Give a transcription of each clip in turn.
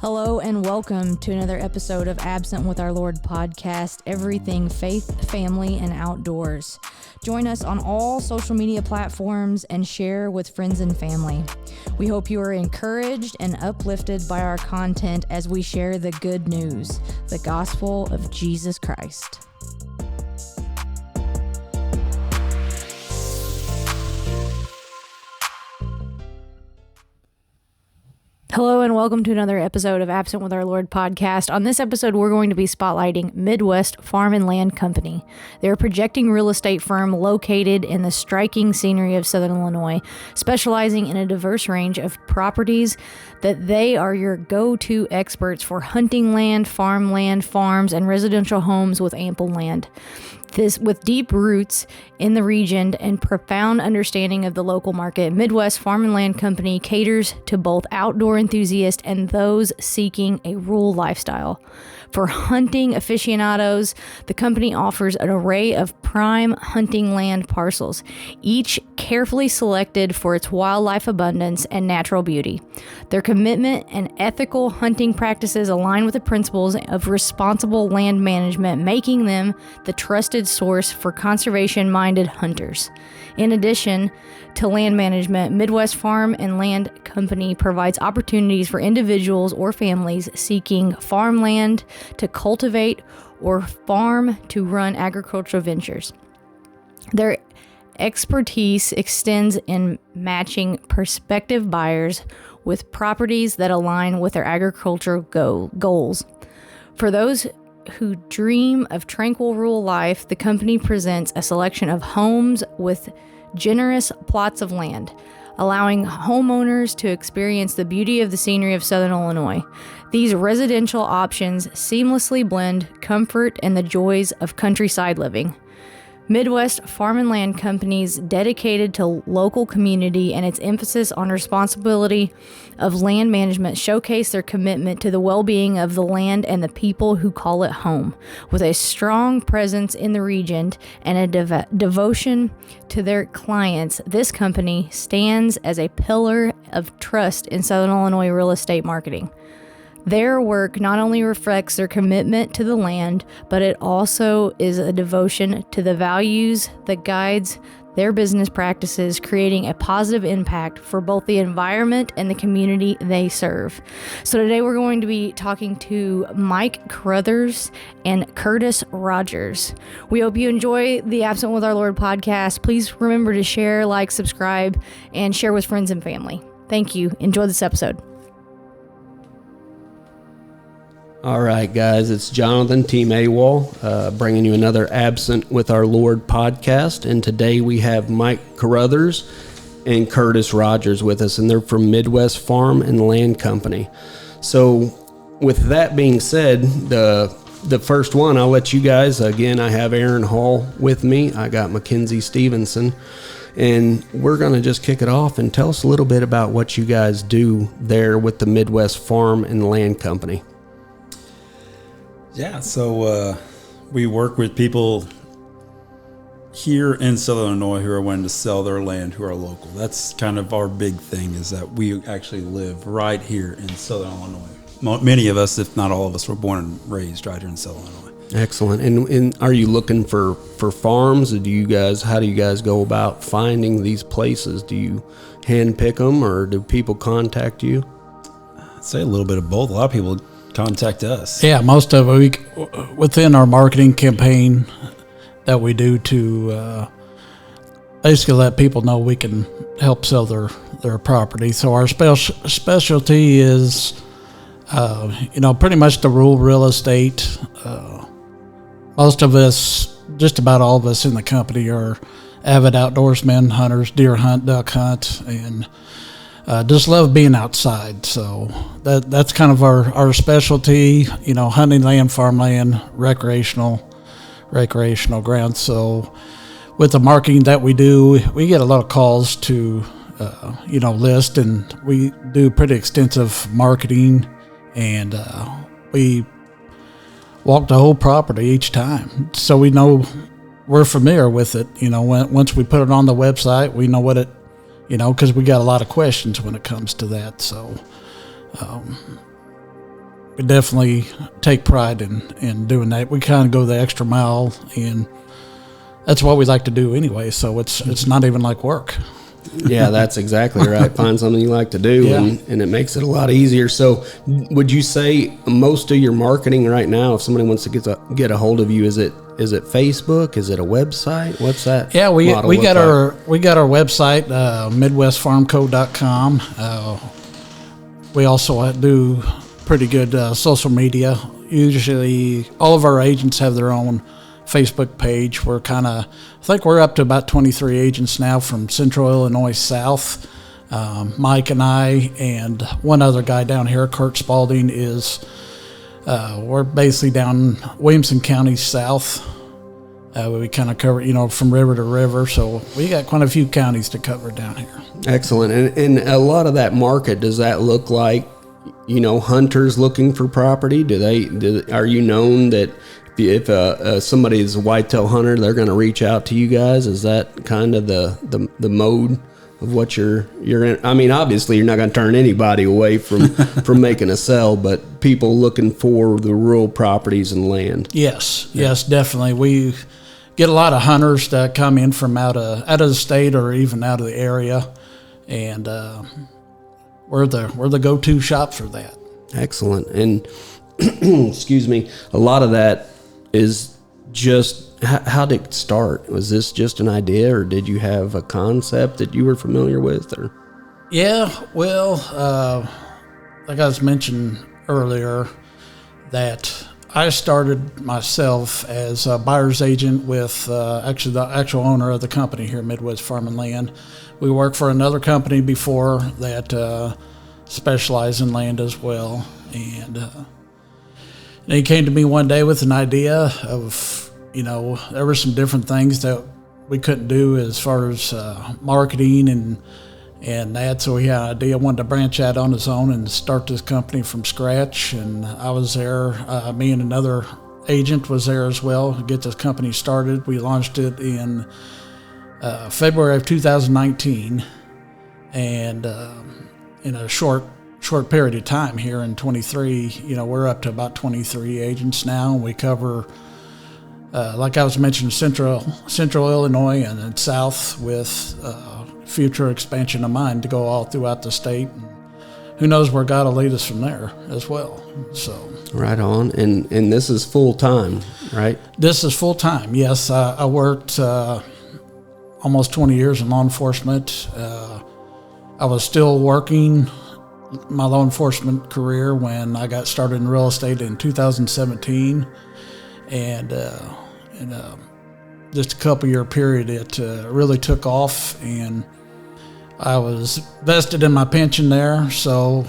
Hello and welcome to another episode of Absent with Our Lord podcast, everything faith, family, and outdoors. Join us on all social media platforms and share with friends and family. We hope you are encouraged and uplifted by our content as we share the good news, the gospel of Jesus Christ. Hello and welcome to another episode of Absent with Our Lord podcast. On this episode, we're going to be spotlighting Midwest Farm and Land Company. They're a projecting real estate firm located in the striking scenery of Southern Illinois, specializing in a diverse range of properties that they are your go-to experts for hunting land, farmland, farms, and residential homes with ample land. This, with deep roots in the region and profound understanding of the local market, Midwest Farm and Land Company caters to both outdoor enthusiasts and those seeking a rural lifestyle. For hunting aficionados, the company offers an array of prime hunting land parcels, each carefully selected for its wildlife abundance and natural beauty. Their commitment and ethical hunting practices align with the principles of responsible land management, making them the trusted source for conservation-minded hunters. In addition to land management, Midwest Farm and Land Company provides opportunities for individuals or families seeking farmland to cultivate or farm to run agricultural ventures. Their expertise extends in matching prospective buyers with properties that align with their agricultural goals. For those who dream of tranquil rural life, the company presents a selection of homes with generous plots of land, allowing homeowners to experience the beauty of the scenery of Southern Illinois. These residential options seamlessly blend comfort and the joys of countryside living. Midwest Farm and Land Company's dedicated to local community and its emphasis on responsibility of land management showcase their commitment to the well-being of the land and the people who call it home. With a strong presence in the region and a devotion to their clients, this company stands as a pillar of trust in Southern Illinois real estate marketing. Their work not only reflects their commitment to the land, but it also is a devotion to the values that guides their business practices, creating a positive impact for both the environment and the community they serve. So today we're going to be talking to Mike Carruthers and Curtis Rogers. We hope you enjoy the Absent with Our Lord podcast. Please remember to share, like, subscribe, and share with friends and family. Thank you. Enjoy this episode. All right, guys, it's Jonathan, Team AWOL, bringing you another Absent with Our Lord podcast. And today we have Mike Carruthers and Curtis Rogers with us, and they're from Midwest Farm and Land Company. So with that being said, the first one, I'll let you guys, again, I have Aaron Hall with me. I got Mackenzie Stevenson, and we're going to just kick it off and tell us a little bit about what you guys do there with the Midwest Farm and Land Company. Yeah, so we work with people here in Southern Illinois who are wanting to sell their land, who are local. That's kind of our big thing, is that we actually live right here in Southern Illinois. Many of us, if not all of us, were born and raised right here in Southern Illinois. Excellent. And are you looking for farms? Or how do you guys go about finding these places? Do you hand pick them, or do people contact you? I'd say a little bit of both. A lot of people contact us. Yeah, most of it within our marketing campaign that we do to basically let people know we can help sell their property. So our specialty is, pretty much the rural real estate. Most of us, just about all of us in the company, are avid outdoorsmen, hunters, deer hunt, duck hunt, and just love being outside. So that's kind of our specialty, hunting land, farmland, recreational grounds. So with the marketing that we do, we get a lot of calls to, list, and we do pretty extensive marketing, and we walk the whole property each time. So we know we're familiar with it. Once we put it on the website, we know what it, because we got a lot of questions when it comes to that. So we definitely take pride in doing that. We kind of go the extra mile, and that's what we like to do anyway. So it's not even like work. Yeah, that's exactly right. Find something you like to do, and it makes it a lot easier. So would you say most of your marketing right now, if somebody wants to get a hold of you, is it Facebook? Is it a website? What's that? Yeah, we got our website, midwestfarmco.com. We also do pretty good social media. Usually all of our agents have their own Facebook page. I think we're up to about 23 agents now from Central Illinois South. Mike and I and one other guy down here, Kurt Spalding, we're basically down Williamson County South. We kind of cover, from river to river. So we got quite a few counties to cover down here. Excellent. And a lot of that market, does that look like, hunters looking for property? Are you known that if somebody is a whitetail hunter, they're going to reach out to you guys? Is that kind of the mode of what you're in? I mean, obviously you're not going to turn anybody away from making a sell, but people looking for the rural properties and land. Yes, definitely. We get a lot of hunters that come in from out of the state or even out of the area, and we're the go-to shop for that. Excellent. And excuse me, a lot of that is just, how did it start? Was this just an idea, or did you have a concept that you were familiar with? Or yeah, well, like I was mentioning earlier, that I started myself as a buyer's agent with actually the actual owner of the company here, Midwest Farm and Land. We worked for another company before that specialized in land as well, and he came to me one day with an idea of, there were some different things that we couldn't do as far as marketing and that. So he had an idea, wanted to branch out on his own and start this company from scratch. And I was there, me and another agent was there as well to get this company started. We launched it in February of 2019. And in a short period of time here in 23, we're up to about 23 agents now. We cover, like I was mentioning, central Illinois and then south, with future expansion of mine to go all throughout the state. And who knows where God will lead us from there as well. So right on. And this is full time, right? This is full time. Yes, I worked almost 20 years in law enforcement. I was still working my law enforcement career when I got started in real estate in 2017, and in just a couple year period, it really took off, and I was vested in my pension there, so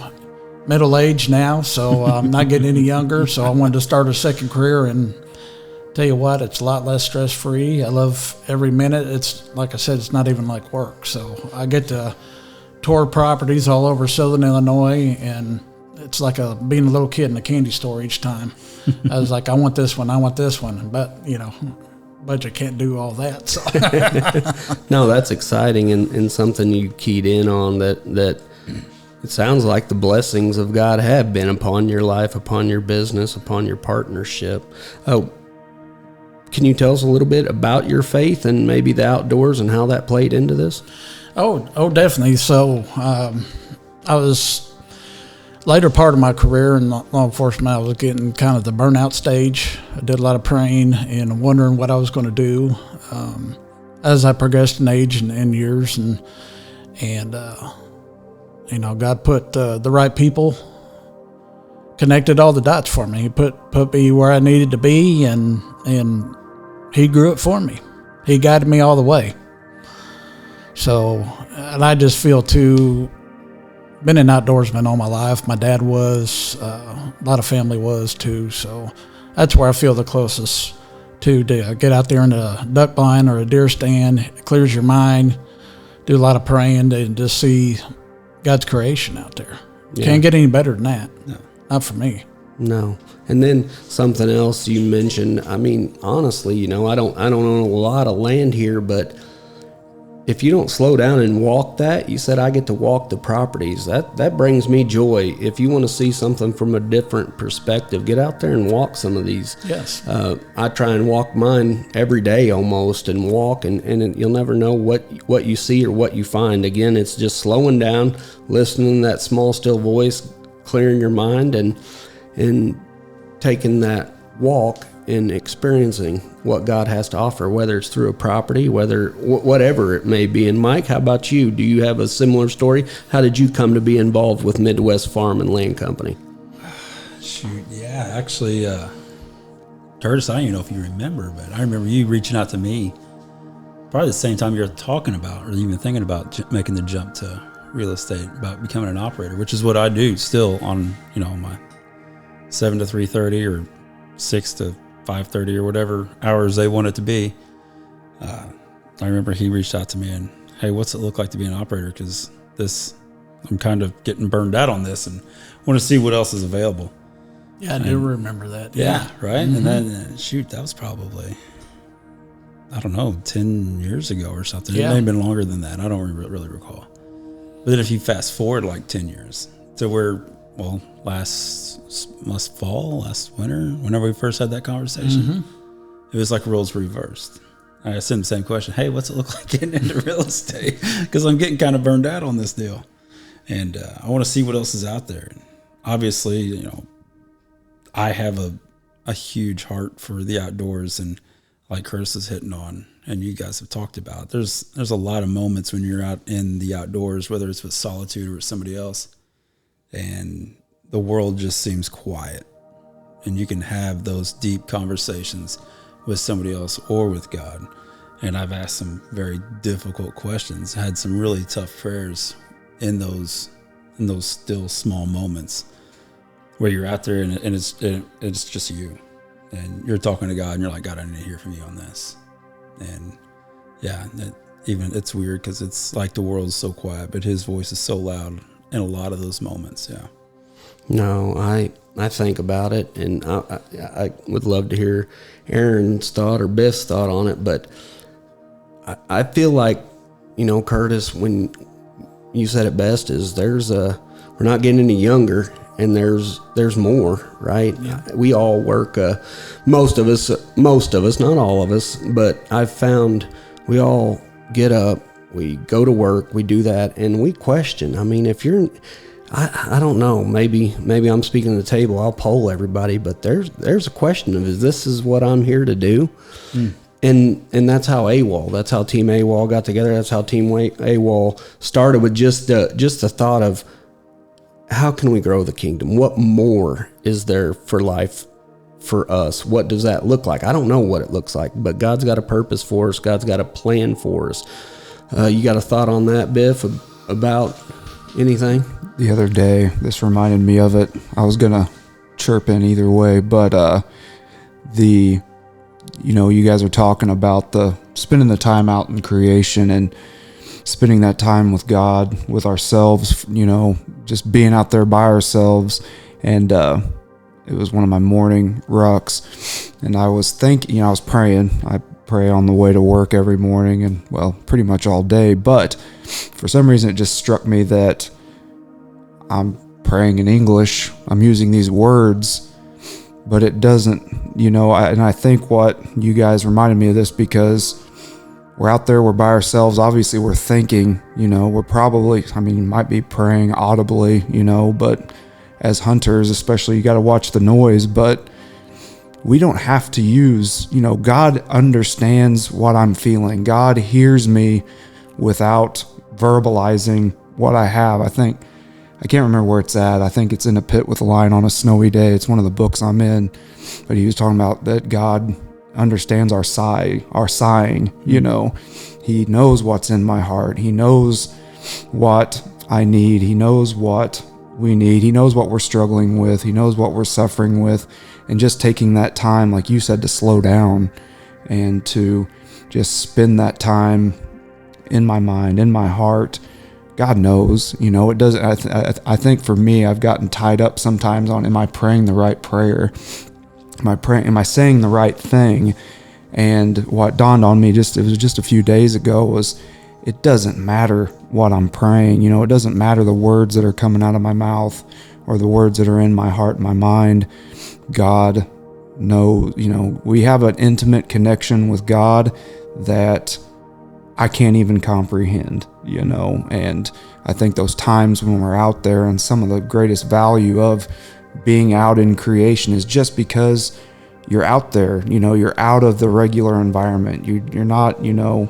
middle age now, so I'm not getting any younger, so I wanted to start a second career, and tell you what, it's a lot less stress free. I love every minute. It's like I said, it's not even like work, so I get to tour properties all over Southern Illinois, and it's like being a little kid in a candy store each time. I was like, I want this one, but budget can't do all that. So. No, that's exciting and something you keyed in on that it sounds like the blessings of God have been upon your life, upon your business, upon your partnership. Oh, can you tell us a little bit about your faith and maybe the outdoors and how that played into this? Oh, definitely. So I was, later part of my career in law enforcement, I was getting kind of the burnout stage. I did a lot of praying and wondering what I was going to do as I progressed in age and years. And God put the right people, connected all the dots for me. He put me where I needed to be, and he grew it for me. He guided me all the way. So, and I just feel too, been an outdoorsman all my life. My dad was, a lot of family was too. So that's where I feel the closest to get out there in a duck blind or a deer stand. It clears your mind, do a lot of praying, and just see God's creation out there. Yeah. Can't get any better than that. No. Not for me. No. And then something else you mentioned, I mean, honestly, I don't own a lot of land here, but if you don't slow down and walk that, you said I get to walk the properties. That brings me joy. If you want to see something from a different perspective, get out there and walk some of these. Yes. I try and walk mine every day almost, and walk, and you'll never know what you see or what you find. Again, it's just slowing down, listening to that small, still voice, clearing your mind, and taking that walk and experiencing what God has to offer, whether it's through a property, whatever it may be. And Mike, how about you? Do you have a similar story? How did you come to be involved with Midwest Farm and Land Company? Shoot, yeah, actually, Curtis, I don't even know if you remember, but I remember you reaching out to me probably the same time you're talking about, or even thinking about making the jump to real estate, about becoming an operator, which is what I do still on, my 7 to 3:30 or 6 to 5:30 or whatever hours they want it to be. I remember he reached out to me and, hey, what's it look like to be an operator? Because I'm kind of getting burned out on this and want to see what else is available. Yeah, I do remember that. Yeah, right? Mm-hmm. And then, shoot, that was probably, I don't know, 10 years ago or something. Yeah. It may have been longer than that. I don't really recall. But then if you fast forward like 10 years to where, last winter, whenever we first had that conversation, it was like roles reversed. I asked him the same question. Hey, what's it look like getting into real estate? Because I'm getting kind of burned out on this deal. And I want to see what else is out there. And obviously, I have a huge heart for the outdoors, and like Curtis is hitting on, and you guys have talked about, there's a lot of moments when you're out in the outdoors, whether it's with solitude or with somebody else, and the world just seems quiet, and you can have those deep conversations with somebody else or with God. And I've asked some very difficult questions, had some really tough prayers in those still small moments where you're out there and it's just you, and you're talking to God, and you're like, God, I need to hear from you on this. And yeah, it's weird because it's like the world is so quiet, but his voice is so loud in a lot of those moments. Yeah. No, I think about it, and I would love to hear Aaron's thought or Biff's thought on it, but I feel like, Curtis, when you said it best, is we're not getting any younger, and there's more, right? Yeah. We all work, most of us, not all of us, but I've found we all get up, we go to work, we do that, and we question. I mean, if you're, I don't know, maybe I'm speaking to the table, I'll poll everybody, but there's a question of, is this what I'm here to do? And that's how AWOL, that's how Team AWOL got together. That's how Team AWOL started, with just the thought of, how can we grow the kingdom? What more is there for life for us? What does that look like? I don't know what it looks like, but God's got a purpose for us. God's got a plan for us. You got a thought on that, Biff, about anything? The other day, this reminded me of it. I was going to chirp in either way, but you guys are talking about spending the time out in creation and spending that time with God, with ourselves, just being out there by ourselves. And it was one of my morning rucks, and I was thinking, I was praying. I pray on the way to work every morning, and pretty much all day. But for some reason, it just struck me that I'm praying in English. I'm using these words, but it doesn't, and I think what you guys reminded me of this, because we're out there, we're by ourselves. Obviously, we're thinking, we're probably, might be praying audibly, but as hunters, especially, you got to watch the noise. But we don't have to use, God understands what I'm feeling. God hears me without verbalizing what I have. I can't remember where it's at. I think it's In a Pit with a Lion on a Snowy Day. It's one of the books I'm in. But he was talking about that God understands our sighing. He knows what's in my heart. He knows what I need. He knows what we need. He knows what we're struggling with. He knows what we're suffering with. And just taking that time, like you said, to slow down and to just spend that time in my mind, in my heart. God knows, it doesn't, I think for me, I've gotten tied up sometimes on, am I praying the right prayer? Am I saying the right thing? And what dawned on me it was just a few days ago was, it doesn't matter what I'm praying. You know, it doesn't matter the words that are coming out of my mouth or the words that are in my heart and my mind. God knows, you know, we have an intimate connection with God that I can't even comprehend, you know. And I think those times when we're out there, and some of the greatest value of being out in creation is just because you're out there, you know, you're out of the regular environment. You're not, you know,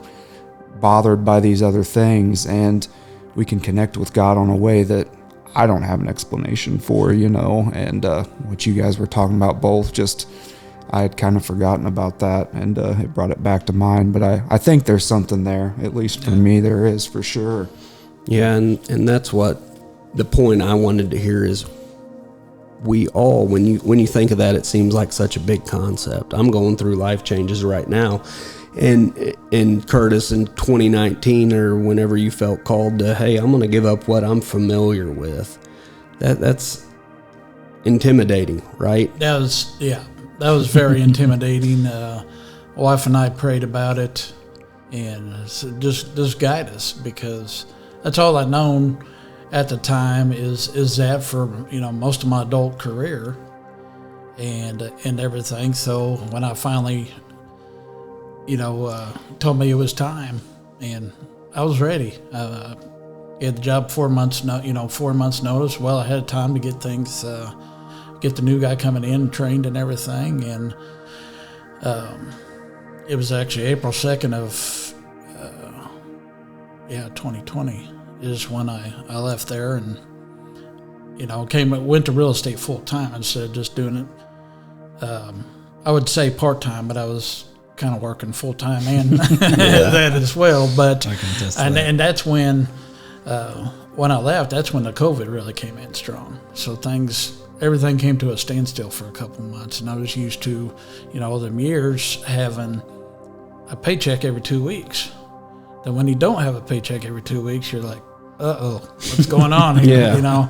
bothered by these other things, and we can connect with God on a way that I don't have an explanation for, you know. And what you guys were talking about both, just I had kind of forgotten about that, and it brought it back to mind. But I think there's something there, at least for me, there is for sure. Yeah, and that's what the point I wanted to hear is, we all, when you think of that, it seems like such a big concept. I'm going through life changes right now, and Curtis, in 2019 or whenever you felt called to, hey, I'm going to give up what I'm familiar with. That's intimidating, right? That was very intimidating. My wife and I prayed about it, and said, just guide us, because that's all I'd known at the time is that for, you know, most of my adult career and everything. So when I finally, you know, told me it was time, and I was ready. Get the job 4 months, 4 months notice. Well, I had time to get things, get the new guy coming in, trained and everything. And it was actually April 2nd of 2020 is when I left there, and, you know, went to real estate full time instead of just doing it. I would say part time, but I was kind of working full time and that as well. But I can attest to and that. and that's when I left, that's when the COVID really came in strong. So everything came to a standstill for a couple months, and I was used to, you know, all them years having a paycheck every 2 weeks. Then when you don't have a paycheck every 2 weeks, you're like, uh-oh, what's going on here? Yeah. You know,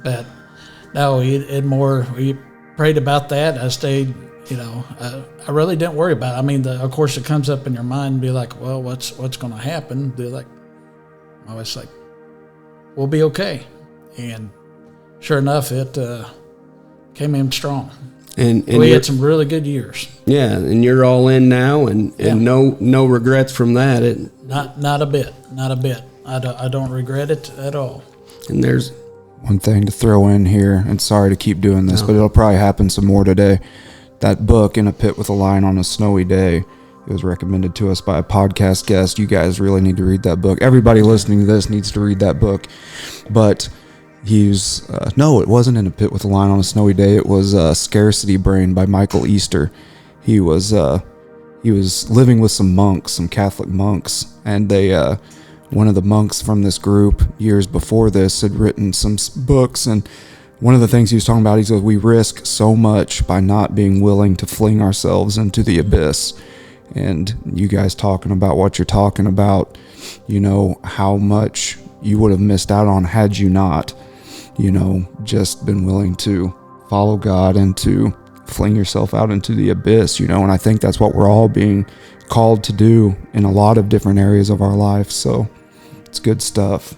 but no, we prayed about that. I stayed, you know, I really didn't worry about it. I mean, of course, it comes up in your mind and be like, well, what's going to happen? Be like, I was like, we'll be okay. And sure enough, it came in strong. And we had some really good years. Yeah, and you're all in now, and no regrets from that. Not a bit. I don't regret it at all. And there's One thing to throw in here, and sorry to keep doing this, but it'll probably happen some more today. That book, In a Pit with a Lion on a Snowy Day, it was recommended to us by a podcast guest. You guys really need to read that book. Everybody listening to this needs to read that book. But no, it wasn't In a Pit with a Lion on a Snowy Day. It was Scarcity Brain by Michael Easter. He was living with some monks, some Catholic monks, and one of the monks from this group years before this had written some books, and one of the things he was talking about, he says, we risk so much by not being willing to fling ourselves into the abyss. And you guys talking about what you're talking about, you know, how much you would have missed out on had you not, you know, just been willing to follow God and to fling yourself out into the abyss, you know. And I think that's what we're all being called to do in a lot of different areas of our life. So it's good stuff.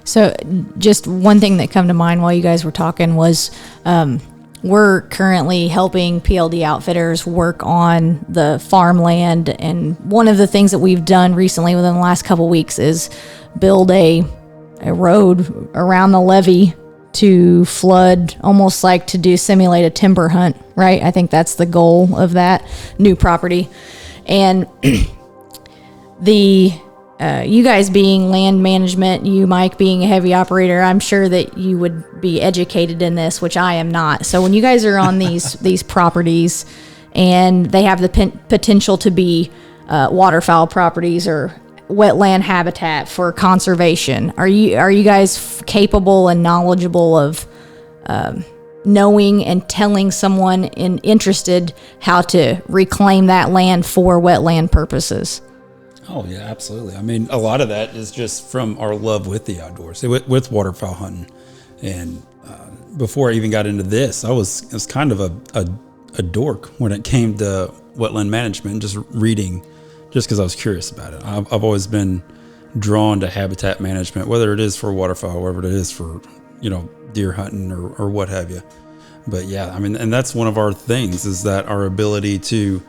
So just one thing that come to mind while you guys were talking was we're currently helping PLD Outfitters work on the farmland. And one of the things that we've done recently within the last couple weeks is build a road around the levee to flood, almost like to simulate a timber hunt, right? I think that's the goal of that new property. And you guys being land management, you, Mike, being a heavy operator, I'm sure that you would be educated in this, which I am not. So when you guys are on these properties and they have the potential to be waterfowl properties or wetland habitat for conservation, are you guys capable and knowledgeable of knowing and telling someone interested how to reclaim that land for wetland purposes? Oh, yeah, absolutely. I mean, a lot of that is just from our love with the outdoors, with waterfowl hunting. And before I even got into this, I was kind of a dork when it came to wetland management, just reading just because I was curious about it. I've always been drawn to habitat management, whether it is for waterfowl, whether it is for, deer hunting or what have you. But yeah, I mean, and that's one of our things, is that our ability to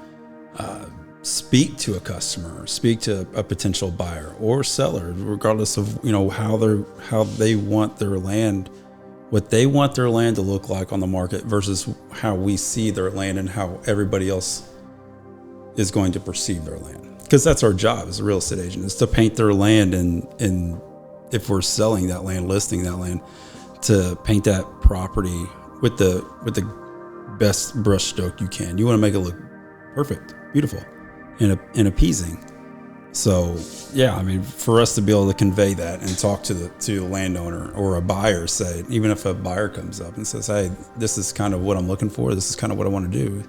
speak to a customer, speak to a potential buyer or seller, regardless of, how they want their land, what they want their land to look like on the market versus how we see their land and how everybody else is going to perceive their land. Because that's our job as a real estate agent, is to paint their land, and if we're selling that land, listing that land, to paint that property with the best brush stroke you can. You want to make it look perfect, beautiful, and appeasing. So yeah, I mean, for us to be able to convey that and talk to the landowner or a buyer, say, even if a buyer comes up and says, hey, this is kind of what I'm looking for, this is kind of what I want to do,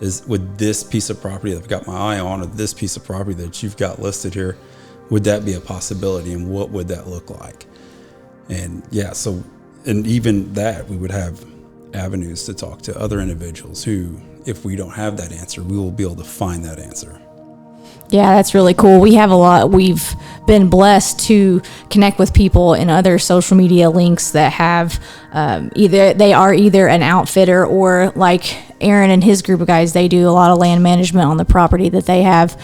is with this piece of property that I've got my eye on, or this piece of property that you've got listed here, would that be a possibility, and what would that look like? And yeah, so, and even that, we would have avenues to talk to other individuals who, if we don't have that answer, we will be able to find that answer. Yeah, that's really cool. We've been blessed to connect with people in other social media links that have either an outfitter, or like Aaron and his group of guys, they do a lot of land management on the property that they have.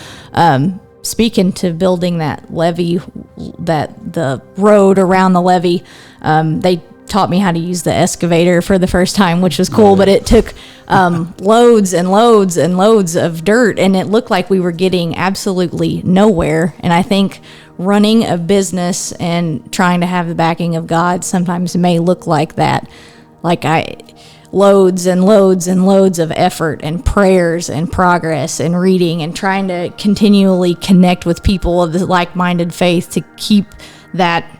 Speaking to building that levee, the road around the levee, they taught me how to use the excavator for the first time, which was cool. But it took loads and loads and loads of dirt, and it looked like we were getting absolutely nowhere. And I think running a business and trying to have the backing of God sometimes may look like that. Loads and loads and loads of effort and prayers and progress and reading and trying to continually connect with people of the like-minded faith to keep that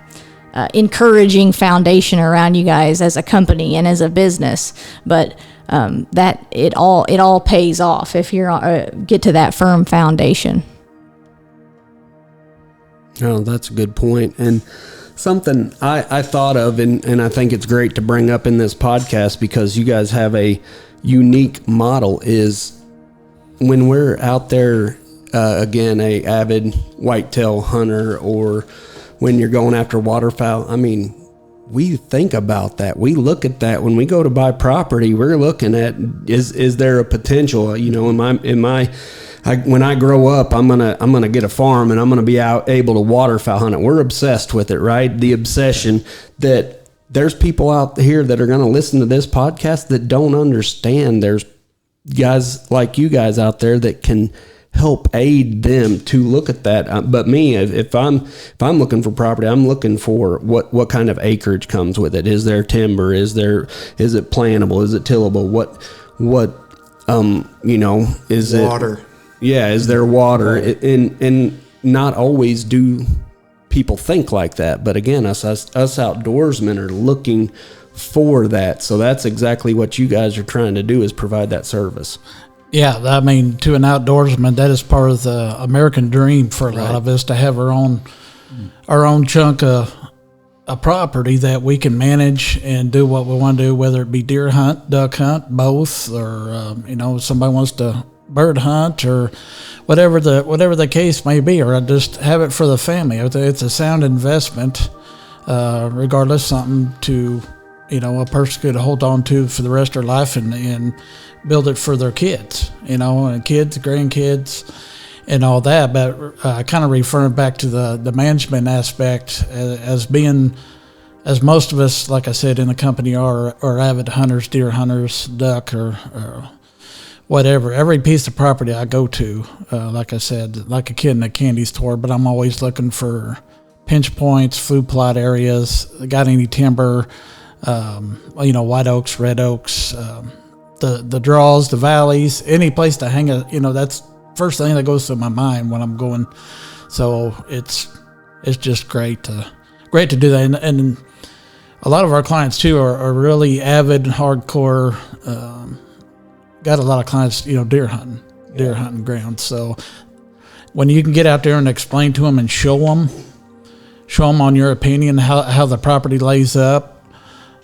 encouraging foundation around you guys as a company and as a business. But that it all pays off if you're get to that firm foundation. Oh, that's a good point. And something I thought of, and I think it's great to bring up in this podcast, because you guys have a unique model, is when we're out there, again, a avid whitetail hunter, or when you're going after waterfowl, I mean, we think about that. We look at that when we go to buy property. We're looking at, is there a potential? When I grow up, I'm gonna get a farm, and I'm gonna be able to waterfowl hunt it. We're obsessed with it, right? The obsession that there's people out here that are gonna listen to this podcast that don't understand. There's guys like you guys out there that can help aid them to look at that. But me, if I'm looking for property, I'm looking for what kind of acreage comes with it. Is there timber? Is it plantable? Is it tillable? Is it water? Yeah, is there water? And not always do people think like that. But again, us outdoorsmen are looking for that. So that's exactly what you guys are trying to do, is provide that service. Yeah, I mean, to an outdoorsman, that is part of the American dream for a lot of us, to have our own chunk of a property that we can manage and do what we want to do, whether it be deer hunt, duck hunt, both, or somebody wants to bird hunt, or whatever the case may be, or just have it for the family. It's a sound investment, regardless, something to a person could hold on to for the rest of their life and build it for their kids, and kids, grandkids, and all that. But kind of referring back to the management aspect, as most of us, like I said, in the company are avid hunters, deer hunters, duck, or whatever. Every piece of property I go to, like I said, like a kid in a candy store, but I'm always looking for pinch points, food plot areas, got any timber, white oaks, red oaks, the draws, the valleys, any place to hang that's first thing that goes through my mind when I'm going. So it's just great to do that. And a lot of our clients too are really avid, hardcore, got a lot of clients, deer hunting grounds. So when you can get out there and explain to them and show them on your opinion how the property lays out,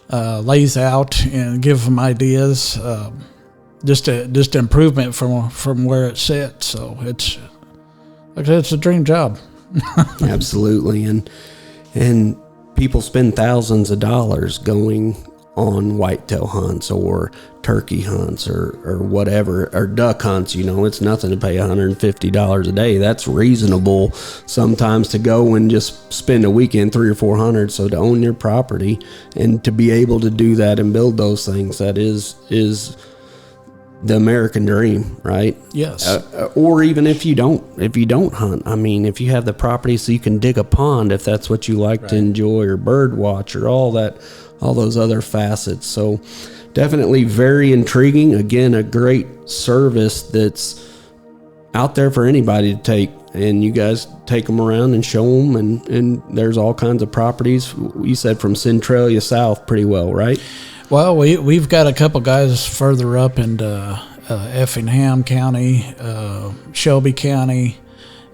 and give them ideas, just improvement from where it sits. So Like I said, it's a dream job. Absolutely. And people spend thousands of dollars going on whitetail hunts or turkey hunts or whatever, or duck hunts. It's nothing to pay $150 a day. That's reasonable sometimes to go and just spend a weekend $300 or $400. So to own your property and to be able to do that and build those things, that is the American dream, right? Yes. Or even if you don't hunt, if you have the property so you can dig a pond, if that's what you like to enjoy, or bird watch, or all those other facets. So definitely very intriguing. Again, a great service that's out there for anybody to take. And you guys take them around and show them. And there's all kinds of properties. You said from Centralia south pretty well, right? Well, we've got a couple guys further up into Effingham County, Shelby County,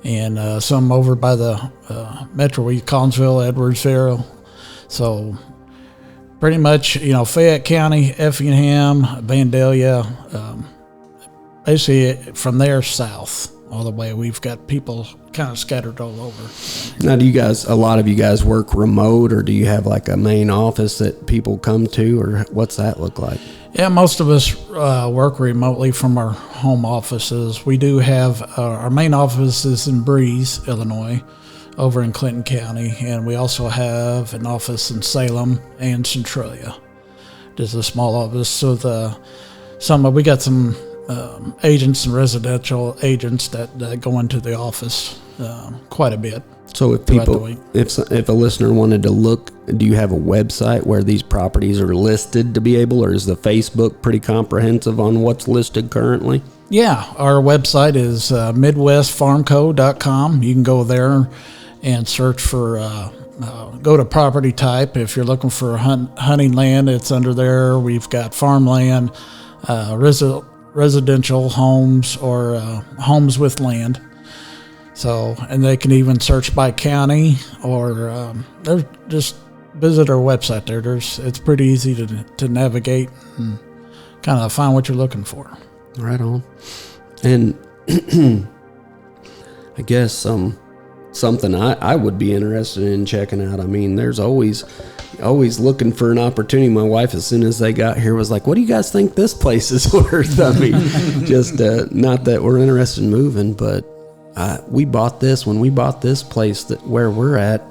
and some over by the Metro, Collinsville, Edwardsville. So pretty much, Fayette County, Effingham, Vandalia, basically from there south all the way. We've got people kind of scattered all over. Now, a lot of you guys work remote, or do you have like a main office that people come to, or what's that look like? Yeah, most of us work remotely from our home offices. We do have our main office is in Breeze, Illinois, over in Clinton County, and we also have an office in Salem and Centralia. There's a small office. So we got some agents and residential agents that go into the office quite a bit. So if a listener wanted to look, do you have a website where these properties are listed to be able, or is the Facebook pretty comprehensive on what's listed currently? Yeah, our website is midwestfarmco.com. You can go there and search for, go to property type. If you're looking for hunting land, it's under there. We've got farmland, residential homes, or homes with land. So, and they can even search by county, or just visit our website there. It's pretty easy to navigate and kind of find what you're looking for. Right on. And I guess something I would be interested in checking out. There's always looking for an opportunity. My wife, as soon as they got here, was like, "What do you guys think this place is worth?" Just not that we're interested in moving, but we bought this when we bought this place where we're at.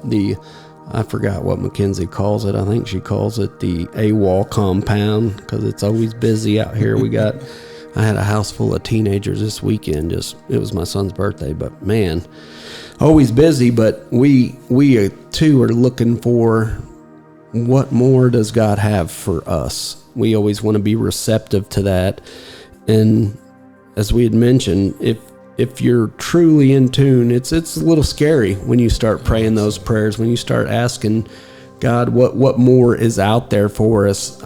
I forgot what Mackenzie calls it. I think she calls it the AWOL compound, because it's always busy out here. I had a house full of teenagers this weekend. It was my son's birthday, but man, always busy. But we too are looking for what more does God have for us. We always want to be receptive to that. And as we had mentioned, if you're truly in tune, it's a little scary when you start praying those prayers, when you start asking God what more is out there for us.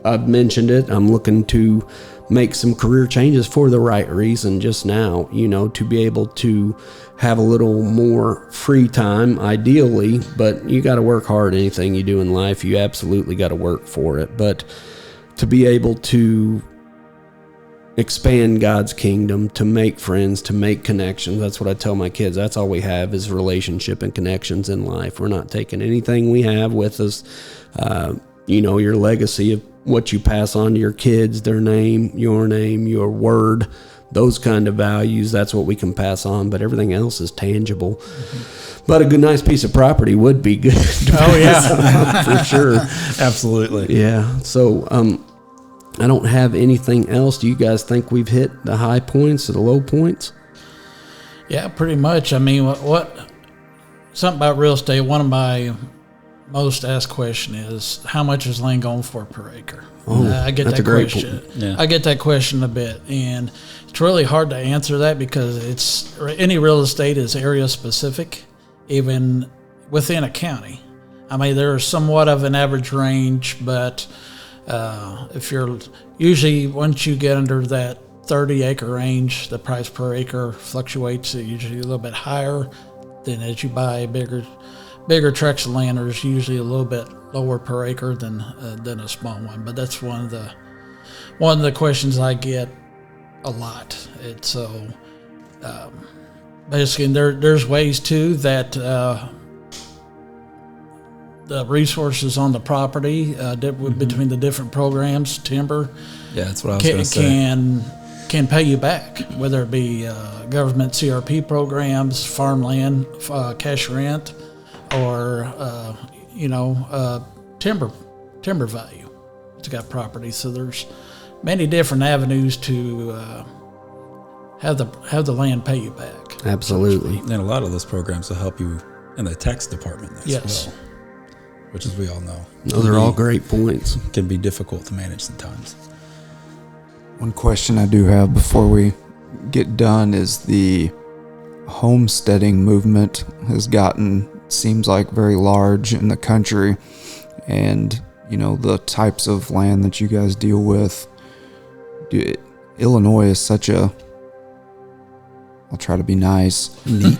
I've mentioned it. I'm looking to make some career changes for the right reason just now, to be able to have a little more free time, ideally, but you got to work hard. Anything you do in life, you absolutely got to work for it. But to be able to expand God's kingdom, to make friends, to make connections. That's what I tell my kids. That's all we have is relationship and connections in life. We're not taking anything we have with us. Your legacy of what you pass on to your kids, their name, your word, those kind of values. That's what we can pass on, but everything else is tangible. Mm-hmm. But a good, nice piece of property would be good. Oh yeah, for sure. Absolutely. Yeah. So, I don't have anything else. Do you guys think we've hit the high points or the low points? Yeah, pretty much. What something about real estate, one of my most asked question is, how much is land going for per acre? I get that question. Yeah. I get that question a bit, and it's really hard to answer that because any real estate is area specific, even within a county. There's somewhat of an average range, but if you're usually, once you get under that 30-acre range, the price per acre fluctuates usually a little bit higher than as you buy bigger tracts of land. There's usually a little bit lower per acre than a small one. But that's one of the questions I get a lot. It's so basically, and there's ways too that the resources on the property between the different programs, timber, Yeah, that's what I was going to say. can pay you back, whether it be government CRP programs, farmland, cash rent, or timber value. It's got property, so there's many different avenues to have the land pay you back. Absolutely. And a lot of those programs will help you in the tax department as well, which, as we all know, Those are all great points. can be difficult to manage sometimes. One question I do have before we get done is the homesteading movement has gotten, seems like, very large in the country, and the types of land that you guys deal with. Illinois is such a, I'll try to be nice. Neat.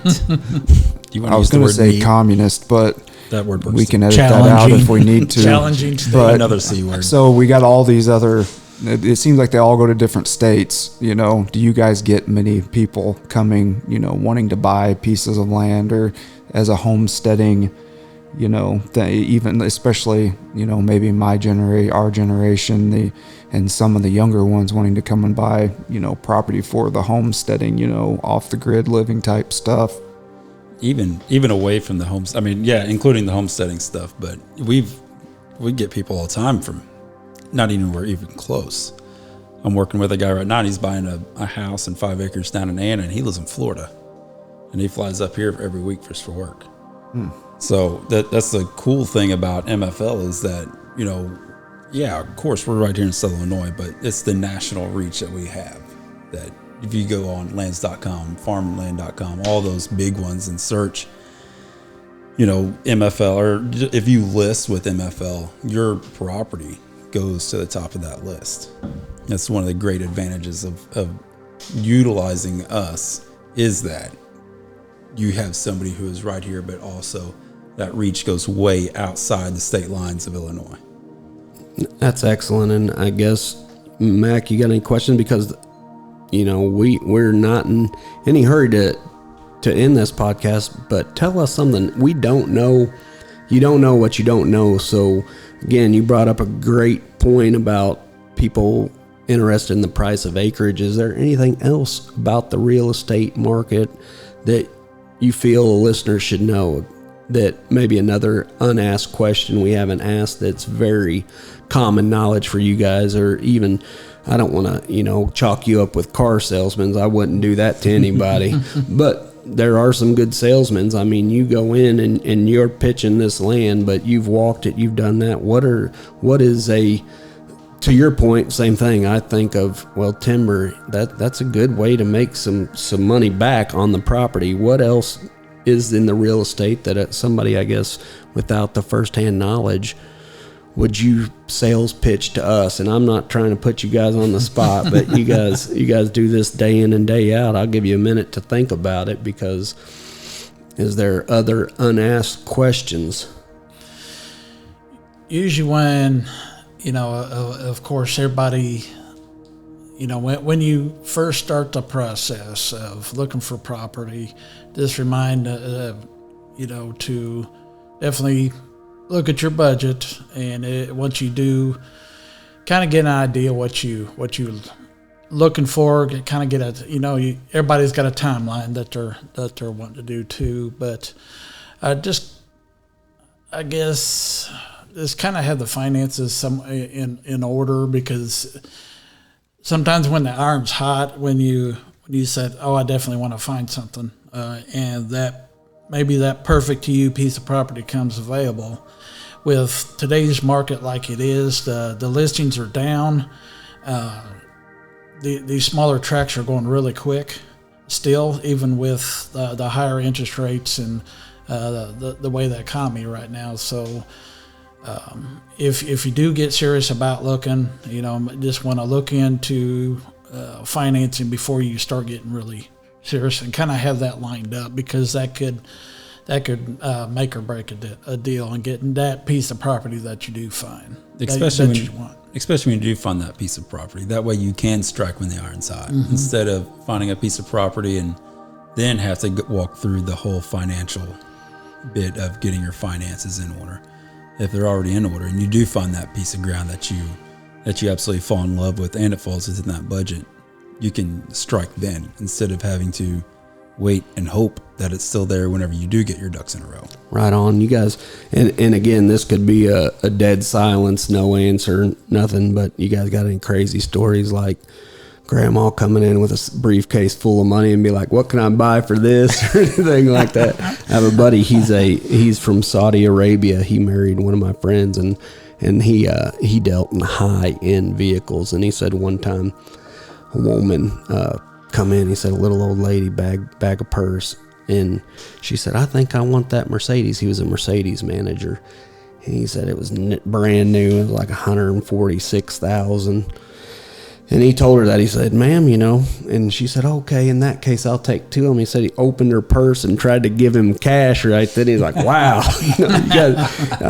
I was going to say communist, but that word works we can too. edit that out if we need to. Challenging to But another C word. So we got all these other. It seems like they all go to different states. Do you guys get many people coming, wanting to buy pieces of land or as a homesteading, even especially, maybe our generation, and some of the younger ones wanting to come and buy, property for the homesteading, off the grid living type stuff. Even away from the homes. I mean, yeah, including the homesteading stuff, but we get people all the time from not even close. I'm working with a guy right now, and he's buying a house and 5 acres down in Anna, and he lives in Florida, and he flies up here every week just for work. So that's the cool thing about MFL is that, of course we're right here in Southern Illinois, but it's the national reach that we have. That if you go on lands.com, farmland.com, all those big ones and search, MFL, or if you list with MFL, your property goes to the top of that list. That's one of the great advantages of utilizing us, is that you have somebody who is right here, but also that reach goes way outside the state lines of Illinois. That's excellent. And I guess, Mac, you got any questions? Because, we're not in any hurry to end this podcast, but tell us something we don't know. You don't know what you don't know. So again, you brought up a great point about people interested in the price of acreage. Is there anything else about the real estate market that you feel a listener should know, that maybe another unasked question we haven't asked that's very common knowledge for you guys? Or even, I don't want to, chalk you up with car salesmen. I wouldn't do that to anybody. But there are some good salesmen. I mean, you go in and you're pitching this land, but you've walked it, you've done that. What is to your point, same thing. I think of, timber, that's a good way to make some money back on the property. What else is in the real estate that somebody, I guess, without the firsthand knowledge, would you sales pitch to us? And I'm not trying to put you guys on the spot, but you guys do this day in and day out. I'll give you a minute to think about it, because is there other unasked questions? Usually when, of course, everybody, when you first start the process of looking for property, just remind, to definitely look at your budget, and once you do, kind of get an idea what you looking for. Kind of get everybody's got a timeline that they're wanting to do too, but I guess just kind of have the finances in order, because sometimes when the iron's hot, when you said, I definitely want to find something, and that maybe that perfect to you piece of property comes available. With today's market like it is, the listings are down. These smaller tracts are going really quick still, even with the higher interest rates and the way the economy right now. So if you do get serious about looking, just want to look into financing before you start getting really serious, and kind of have that lined up, because that could make or break a deal and getting that piece of property that you do find. Especially that you want. Especially when you do find that piece of property. That way you can strike when the iron's hot. Instead of finding a piece of property and then have to walk through the whole financial bit of getting your finances in order. If they're already in order and you do find that piece of ground that you absolutely fall in love with and it falls within that budget, you can strike then instead of having to wait and hope that it's still there whenever you do get your ducks in a row. Right on, you guys. And again, this could be a dead silence, no answer, nothing, but you guys got any crazy stories like grandma coming in with a briefcase full of money and be like, what can I buy for this, or anything like that? I have a buddy, he's from Saudi Arabia. He married one of my friends, and he dealt in high-end vehicles, and he said one time a woman come in, he said a little old lady bag a purse, and she said, I think I want that Mercedes. He was a Mercedes manager, and he said it was brand new. It was like $146,000. And he told her that. He said, ma'am, and she said, okay, in that case, I'll take two of them. He said he opened her purse and tried to give him cash right then. He's like, wow.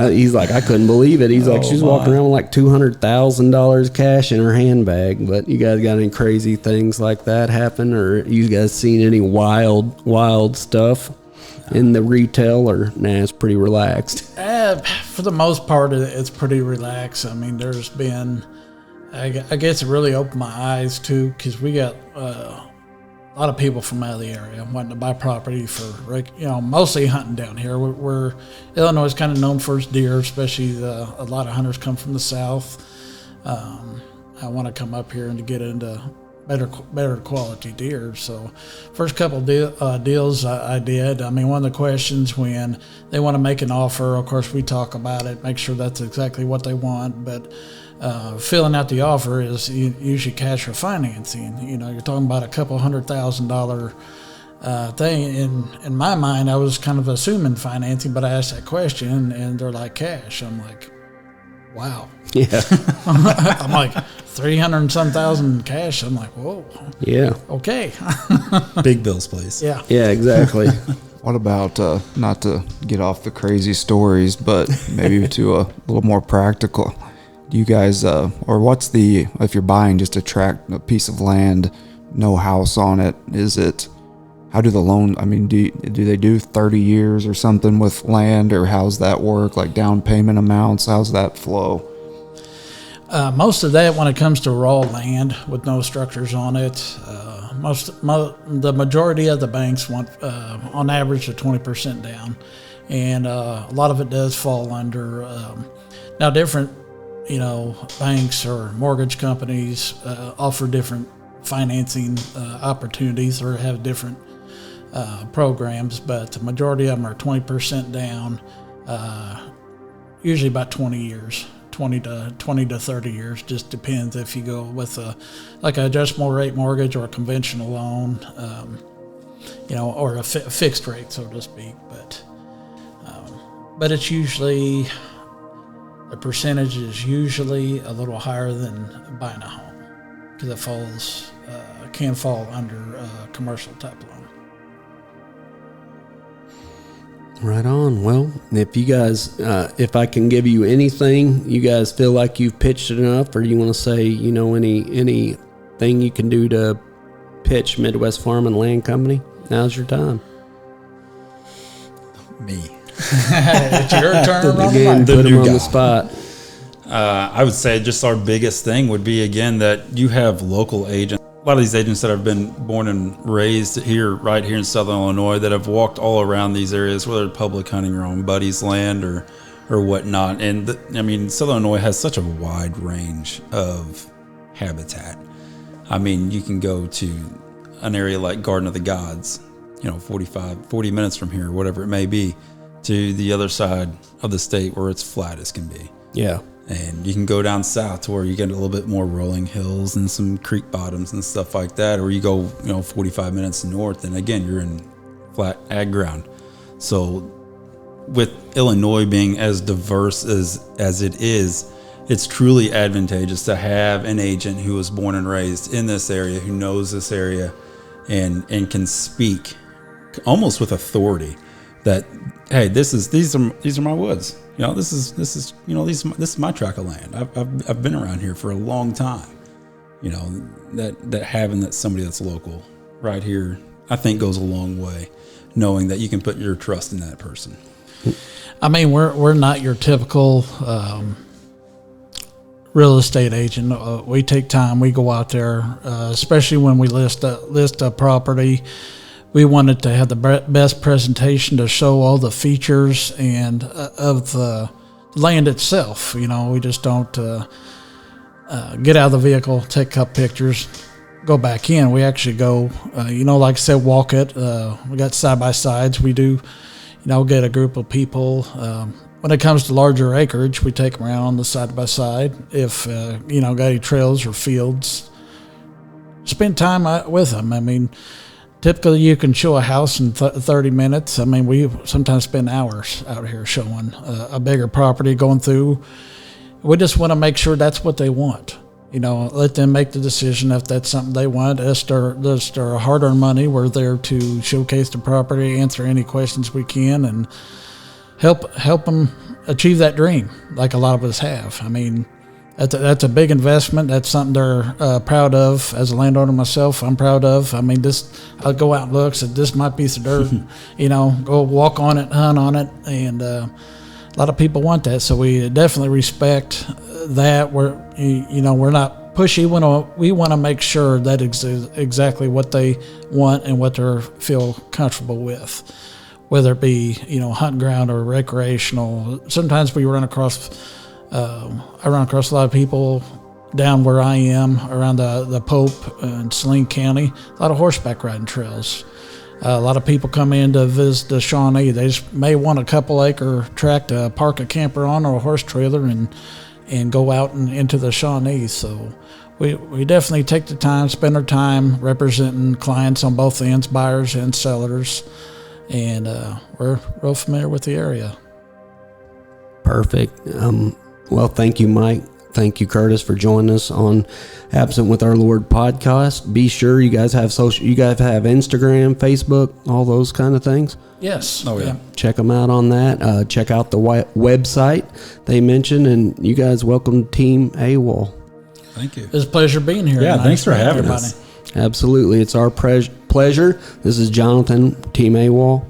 He's like, I couldn't believe it. He's like, she's walking around with like $200,000 cash in her handbag. But you guys got any crazy things like that happen? Or you guys seen any wild stuff in the retail? Or nah, it's pretty relaxed? For the most part, it's pretty relaxed. I mean, there's been... I guess it really opened my eyes too, because we got a lot of people from out of the area wanting to buy property for, mostly hunting down here. We're Illinois is kind of known for its deer, especially a lot of hunters come from the south. I want to come up here and to get into better quality deer. So first couple deals I did. I mean, one of the questions when they want to make an offer, of course, we talk about it, make sure that's exactly what they want, but filling out the offer is usually cash or financing. You're talking about a couple $100,000 thing. In my mind, I was kind of assuming financing, but I asked that question and they're like cash. I'm like, wow. Yeah. I'm like 300 and some thousand cash. I'm like, whoa. Yeah. Okay. Big bills, please. Yeah. Yeah, exactly. What about, not to get off the crazy stories, but maybe to a little more practical? Do you guys, or if you're buying just a piece of land, no house on it, how do the loan, I mean, do they do 30 years or something with land, or how's that work? Like down payment amounts, how's that flow? Most of that when it comes to raw land with no structures on it, the majority of the banks want, on average, a 20% down. And a lot of it does fall under, now different, banks or mortgage companies offer different financing opportunities or have different programs, but the majority of them are 20% down, usually about 20 years. 20 to 30 years, just depends if you go with like an adjustable rate mortgage or a conventional loan, or a fixed rate, so to speak. But it's usually, the percentage is usually a little higher than buying a home, because it can fall under commercial type loan. Right on. Well, if you guys, if I can give you anything, you guys feel like you've pitched enough, or you want to say, anything you can do to pitch Midwest Farm and Land Company, now's your time. Me. It's your turn. Again, put them on the spot. I would say just our biggest thing would be, again, that you have local agents. A lot of these agents that have been born and raised right here in Southern Illinois, that have walked all around these areas, whether it's public hunting or on buddies' land or whatnot. And Southern Illinois has such a wide range of habitat. I mean, you can go to an area like Garden of the Gods, 40 minutes from here, whatever it may be, to the other side of the state where it's flat as can be. Yeah. And you can go down south to where you get a little bit more rolling hills and some creek bottoms and stuff like that. Or you go, 45 minutes north, and again, you're in flat ag ground. So with Illinois being as diverse as it is, it's truly advantageous to have an agent who was born and raised in this area, who knows this area and can speak almost with authority that, hey, these are my woods. This is my tract of land. I've been around here for a long time. That having that somebody that's local right here. I think goes a long way, knowing that you can put your trust in that person. I mean, we're not your typical real estate agent. We take time. We go out there, especially when we list a property. We wanted to have the best presentation to show all the features and of the land itself. You know, we just don't get out of the vehicle, take a couple pictures, go back in. We actually go, like I said, walk it. We got side-by-sides. We do, get a group of people. When it comes to larger acreage, we take them around on the side-by-side. If, got any trails or fields, spend time with them. I mean, typically you can show a house in 30 minutes. I mean, we sometimes spend hours out here showing a bigger property, going through. We just want to make sure that's what they want. Let them make the decision if that's something they want. That's their hard-earned money. We're there to showcase the property, answer any questions we can, and help them achieve that dream like a lot of us have. I mean, that's a big investment. That's something they're proud of. As a landowner myself, I'm proud of. I mean, I'll go out and look, so this is my piece of dirt, go walk on it, hunt on it, and a lot of people want that. So we definitely respect that. We're not pushy. We want to make sure that exactly what they want and what they feel comfortable with, whether it be hunting ground or recreational. Sometimes we run across. I run across a lot of people down where I am around the Pope and Saline County. A lot of horseback riding trails. A lot of people come in to visit the Shawnee. They just may want a couple acre tract to park a camper on or a horse trailer and go out and into the Shawnee. So we definitely take the time, spend our time representing clients on both ends, buyers and sellers, and we're real familiar with the area. Perfect. Well, thank you, Mike. Thank you, Curtis, for joining us on Absent with Our Lord podcast. Be sure you guys have Instagram, Facebook, all those kind of things. Yes. Oh, yeah. Check them out on that. Check out the website they mentioned, and you guys welcome Team AWOL. Thank you. It's a pleasure being here. Yeah, tonight. thanks for having us. Absolutely. It's our pleasure. This is Jonathan, Team AWOL.